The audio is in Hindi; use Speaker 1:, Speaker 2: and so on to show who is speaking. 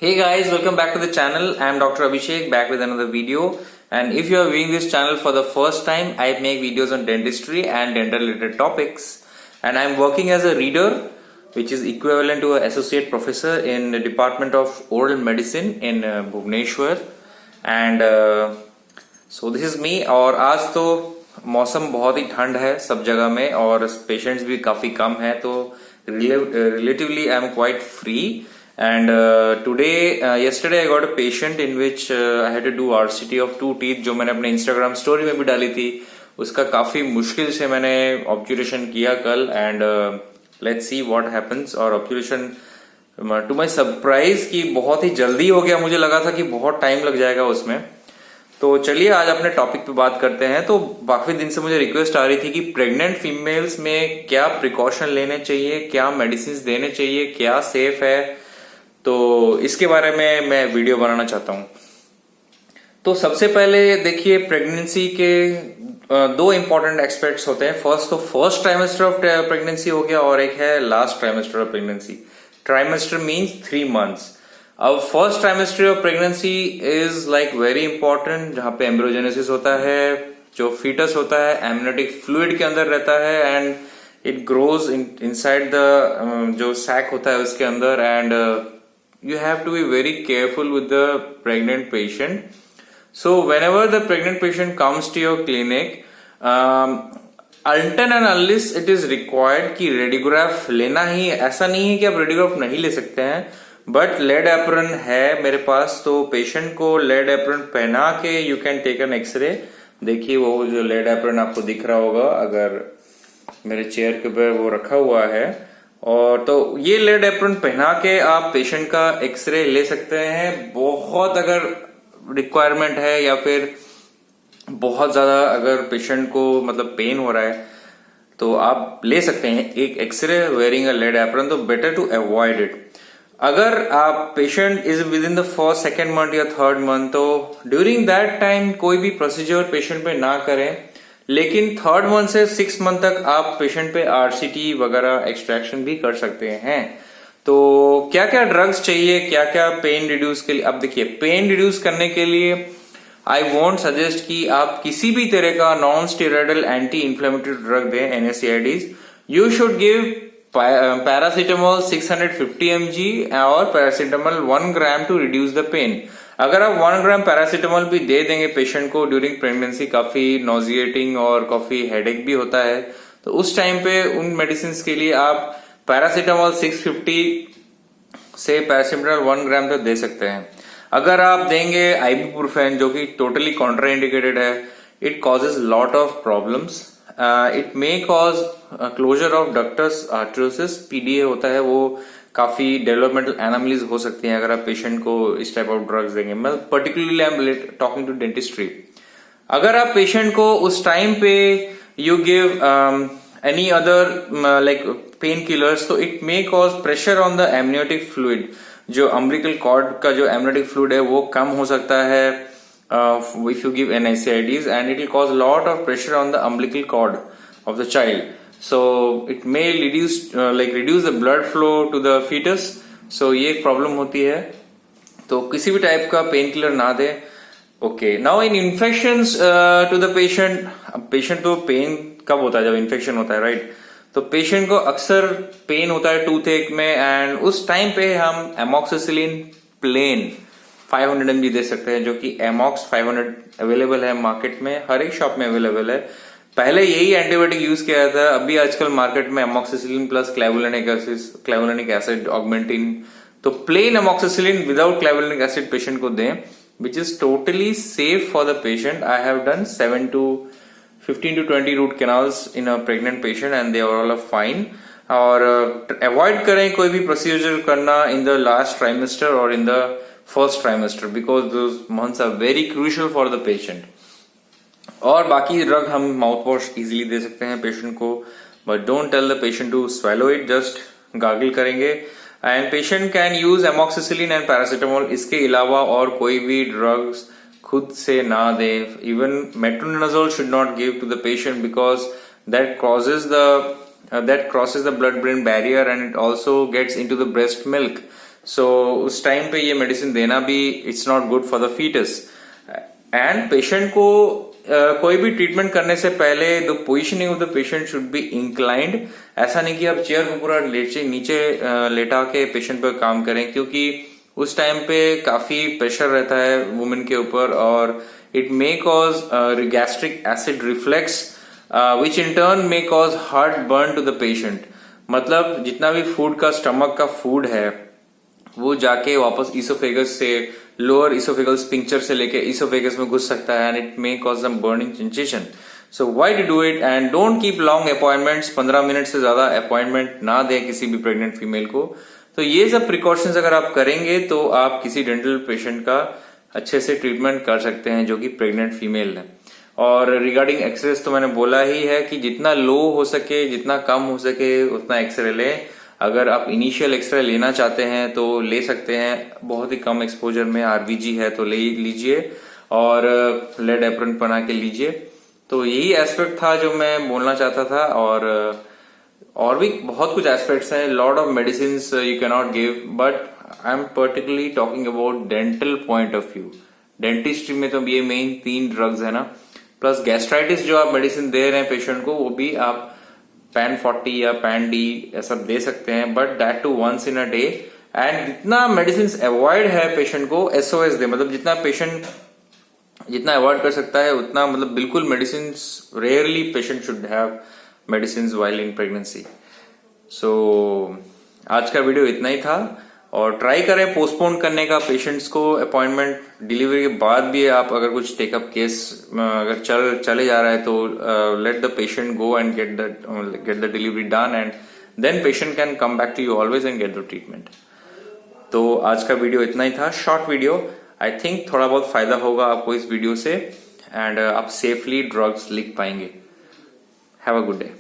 Speaker 1: Hey guys, welcome back to the channel. I am Dr. Abhishek back with another video. And if you are viewing this channel for the first time, I make videos on dentistry and dental related topics. And I am working as a reader, which is equivalent to an associate professor in the Department of Oral Medicine in Bhubaneswar. And so this is me. और आज तो मौसम बहुत ही ठंड है सब जगह में और पेशेंट्स भी काफी कम है, तो relatively I am quite free. And yesterday I got a patient in which I had to do RCT of 2 teeth, जो मैंने अपने Instagram story में भी डाली थी. उसका काफी मुश्किल से मैंने ऑब्जर्वेशन किया कल. And let's see what happens. और ऑब्जर्वेशन टू माय सरप्राइज कि बहुत ही जल्दी हो गया. मुझे लगा था कि बहुत टाइम लग जाएगा उसमें. तो चलिए आज अपने टॉपिक पे बात करते हैं. तो काफी दिन से मुझे रिक्वेस्ट आ रही थी कि प्रेग्नेंट फीमेल्स में क्या प्रिकॉशन लेने चाहिए, क्या मेडिसिन देने चाहिए, क्या सेफ है. तो इसके बारे में मैं वीडियो बनाना चाहता हूं. तो सबसे पहले देखिए, प्रेगनेंसी के दो इंपॉर्टेंट एस्पेक्ट्स होते हैं. फर्स्ट ट्राइमेस्टर ऑफ प्रेगनेंसी हो गया और एक है last trimester of pregnancy. Trimester means 3 months. अब first trimester of pregnancy is like very important, जहां पे एम्ब्रियोजेनेसिस होता है, जो फीटस होता है एमनियोटिक फ्लूइड के अंदर रहता है and it grows inside the जो सैक होता है उसके अंदर. And you have to be very careful with the pregnant patient. So whenever the pregnant patient comes to your clinic, until and unless it is required कि रेडियोग्राफ लेना ही, ऐसा नहीं है कि आप रेडियोग्राफ नहीं ले सकते हैं, बट लेड एप्रन है मेरे पास, तो पेशेंट को लेड एप्रन पहना के you can take an X-ray. देखिए वो जो लेड एप्रन आपको दिख रहा होगा, अगर मेरे चेयर के ऊपर वो रखा हुआ है, और तो ये लेड एप्रन पहना के आप पेशेंट का एक्सरे ले सकते हैं. बहुत अगर रिक्वायरमेंट है या फिर बहुत ज्यादा अगर पेशेंट को मतलब पेन हो रहा है तो आप ले सकते हैं एक X-ray wearing a lead apron. तो बेटर टू अवॉइड इट. अगर आप patient is within the first, second month या थर्ड मंथ, तो ड्यूरिंग दैट टाइम कोई भी प्रोसीजर पेशेंट पे ना करें. लेकिन 3rd मंथ से 6 मंथ तक आप पेशेंट पे आरसीटी वगैरह एक्सट्रैक्शन भी कर सकते हैं. तो क्या क्या ड्रग्स चाहिए, क्या क्या पेन रिड्यूस के लिए. अब देखिए, पेन रिड्यूस करने के लिए आई वोंट सजेस्ट कि आप किसी भी तरह का non steroidal anti inflammatory drug दें, NSAIDs. You should give paracetamol 650 mg और paracetamol 1 gram to reduce the pain. अगर आप 1 gram पैरासीटामोल भी दे देंगे पेशेंट को ड्यूरिंग प्रेगनेंसी, काफी नॉजिएटिंग और काफी हेडेक भी होता है, तो उस टाइम पे उन मेडिसिन के लिए आप पैरासीटामोल 650 से पैरासीटामोल 1 gram तक दे सकते हैं. अगर आप देंगे आइबुप्रोफेन, जो कि टोटली कॉन्ट्राइंडिकेटेड है, it causes lot of problems. It may cause closure of ductus arteriosus. PDA होता है, वो काफी डेवलपमेंटल एनोमलीज हो सकती हैं अगर आप पेशेंट को इस टाइप ऑफ ड्रग्स देंगे. मैं particularly I am talking to dentistry. अगर आप पेशेंट को उस टाइम पे you give any other like pain killers, तो it may cause pressure on the amniotic fluid. जो अम्बिलिकल कॉर्ड का जो एमनियोटिक फ्लूइड है वो कम हो सकता है if you give NSAIDs, and it will cause a lot of pressure on the umbilical cord of the child. So it may reduce the blood flow to the fetus. So ये एक प्रॉब्लम होती है. तो किसी भी टाइप का पेन किलर ना दे. Okay, now in infections to the patient. Patient तो पेन कब होता है, जब इन्फेक्शन होता है, राइट? तो पेशेंट को अक्सर पेन होता है टूथ एक में, एंड उस टाइम पे हम एमॉक्सिसिलिन प्लेन 500 mg दे सकते हैं, जो कि एमॉक्स 500 अवेलेबल है मार्केट में, हर एक शॉप में अवेलेबल है. पहले यही एंटीबायोटिक यूज किया जाता है, अभी आजकल मार्केट में amoxicillin plus clavulanic acid Augmentin. तो plain amoxicillin without clavulanic acid patient को दें, which is totally safe for the patient. I have done 15 to 20 root canals in a pregnant patient and they are all fine. और अवॉइड करें कोई भी प्रोसीजर करना इन द लास्ट ट्राइमेस्टर और इन the first trimester, because those months are very crucial for the patient. और बाकी ड्रग हम माउथ वॉश इजिली दे सकते हैं पेशेंट को, but don't tell the patient to swallow it, just gargle करेंगे. And patient can use amoxicillin and paracetamol. इसके अलावा और कोई भी ड्रग्स खुद से ना दे. Even metronidazole should not give to the patient, because that crosses the blood brain barrier and it also gets into the breast milk. So उस टाइम पे ये मेडिसिन देना भी it's not good for the foetus. And patient को कोई भी ट्रीटमेंट करने से पहले the positioning of the patient should be inclined. ऐसा नहीं कि आप चेयर को पूरा नीचे लेटा के पेशेंट पर काम करें, क्योंकि उस टाइम पे काफी प्रेशर रहता है वुमेन के ऊपर और it may cause gastric acid reflex which in turn may cause heartburn to the patient. मतलब जितना भी फूड का स्टमक का फूड है वो जाके वापस इसोफेगस से लोअर इसोफेगल स्पिंक्चर से लेके इसोफेगस में घुस सकता है and it may cause some burning sensation. So why to do it and don't keep long appointments. 15 minute से ज्यादा अपॉइंटमेंट ना दें किसी भी प्रेग्नेंट फीमेल को। तो ये सब प्रिकॉशंस अगर आप करेंगे तो आप किसी डेंटल पेशेंट का अच्छे से ट्रीटमेंट कर सकते हैं जो कि प्रेग्नेंट फीमेल है। और रिगार्डिंग एक्सरेस तो मैंने बोला ही है कि जितना लो हो सके, जितना कम हो सके उतना एक्सरे लें। अगर आप इनिशियल एक्सरे लेना चाहते हैं तो ले सकते हैं, बहुत ही कम एक्सपोजर में आरबीजी है तो ले लीजिए और लेड एप्रन बना के लीजिए। तो यही एस्पेक्ट था जो मैं बोलना चाहता था। और भी बहुत कुछ एस्पेक्ट्स हैं, lot of medicine you can not give, but I am particularly talking about dental point of view. Dentistry में तो ये मेन 3 ड्रग्स है ना, प्लस गैस्ट्राइटिस जो आप मेडिसिन दे रहे हैं पेशेंट को वो भी आप पैन 40 या पैन डी ऐसा दे सकते हैं, but that two once in a day. And जितना मेडिसिन अवॉइड है पेशेंट को एसओएस दे, मतलब जितना पेशेंट जितना अवॉइड कर सकता है उतना, मतलब बिल्कुल medicine rarely patient should have medicine while in pregnancy. So आज का वीडियो इतना ही था और ट्राई करें पोस्टपोन करने का पेशेंट्स को अपॉइंटमेंट। डिलीवरी के बाद भी आप अगर कुछ टेकअप केस अगर चले जा रहा है तो let the patient go and get the delivery done and then patient can come back to you always and get the treatment. तो आज का वीडियो इतना ही था, शॉर्ट वीडियो। आई थिंक थोड़ा बहुत फायदा होगा आपको इस वीडियो से एंड आप सेफली ड्रग्स लिख पाएंगे। Have a good day.